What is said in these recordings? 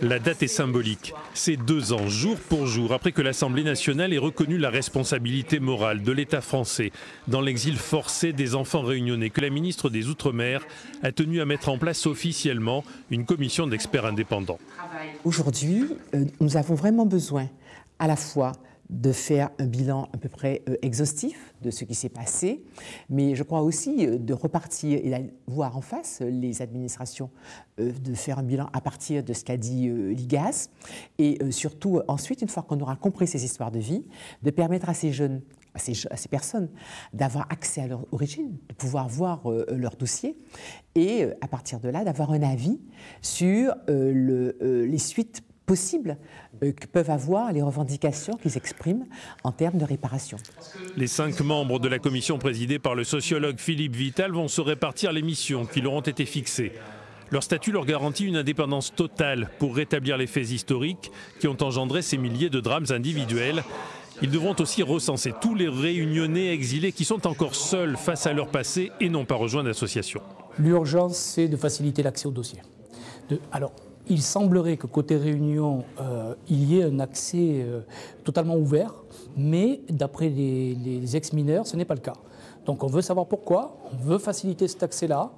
La date est symbolique. C'est 2 ans, jour pour jour, après que l'Assemblée nationale ait reconnu la responsabilité morale de l'État français dans l'exil forcé des enfants réunionnais, que la ministre des Outre-mer a tenu à mettre en place officiellement une commission d'experts indépendants. Aujourd'hui, nous avons vraiment besoin à la fois de faire un bilan à peu près exhaustif de ce qui s'est passé, mais je crois aussi de repartir et d'aller voir en face les administrations, de faire un bilan à partir de ce qu'a dit l'IGAS, et surtout ensuite, une fois qu'on aura compris ces histoires de vie, de permettre à ces jeunes, à ces personnes, d'avoir accès à leur origine, de pouvoir voir leur dossier, et à partir de là, d'avoir un avis sur les suites possibles que peuvent avoir les revendications qu'ils expriment en termes de réparation. Les 5 membres de la commission présidée par le sociologue Philippe Vital vont se répartir les missions qui leur ont été fixées. Leur statut leur garantit une indépendance totale pour rétablir les faits historiques qui ont engendré ces milliers de drames individuels. Ils devront aussi recenser tous les Réunionnais exilés qui sont encore seuls face à leur passé et n'ont pas rejoint d'association. L'urgence, c'est de faciliter l'accès au dossier. Il semblerait que côté Réunion, il y ait un accès totalement ouvert, mais d'après les ex-mineurs, ce n'est pas le cas. Donc on veut savoir pourquoi, on veut faciliter cet accès-là,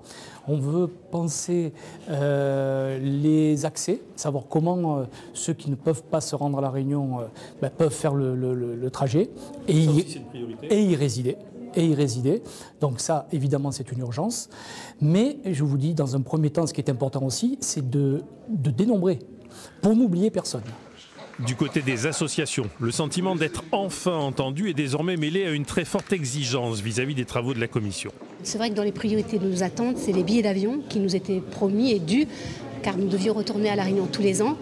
on veut penser les accès, savoir comment ceux qui ne peuvent pas se rendre à la Réunion peuvent faire le trajet et y résider. Donc ça, évidemment, c'est une urgence. Mais je vous dis, dans un premier temps, ce qui est important aussi, c'est de dénombrer, pour n'oublier personne. Du côté des associations, le sentiment d'être enfin entendu est désormais mêlé à une très forte exigence vis-à-vis des travaux de la commission. C'est vrai que dans les priorités de nos attentes, c'est les billets d'avion qui nous étaient promis et dus, car nous devions retourner à La Réunion tous les ans.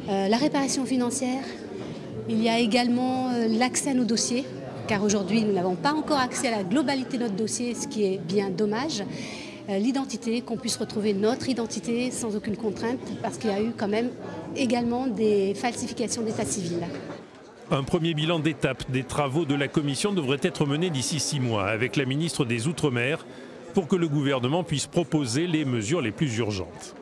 La réparation financière, il y a également l'accès à nos dossiers, car aujourd'hui, nous n'avons pas encore accès à la globalité de notre dossier, ce qui est bien dommage. L'identité, qu'on puisse retrouver notre identité sans aucune contrainte, parce qu'il y a eu quand même également des falsifications d'état civil. Un premier bilan d'étape des travaux de la commission devrait être mené d'ici 6 mois avec la ministre des Outre-mer pour que le gouvernement puisse proposer les mesures les plus urgentes.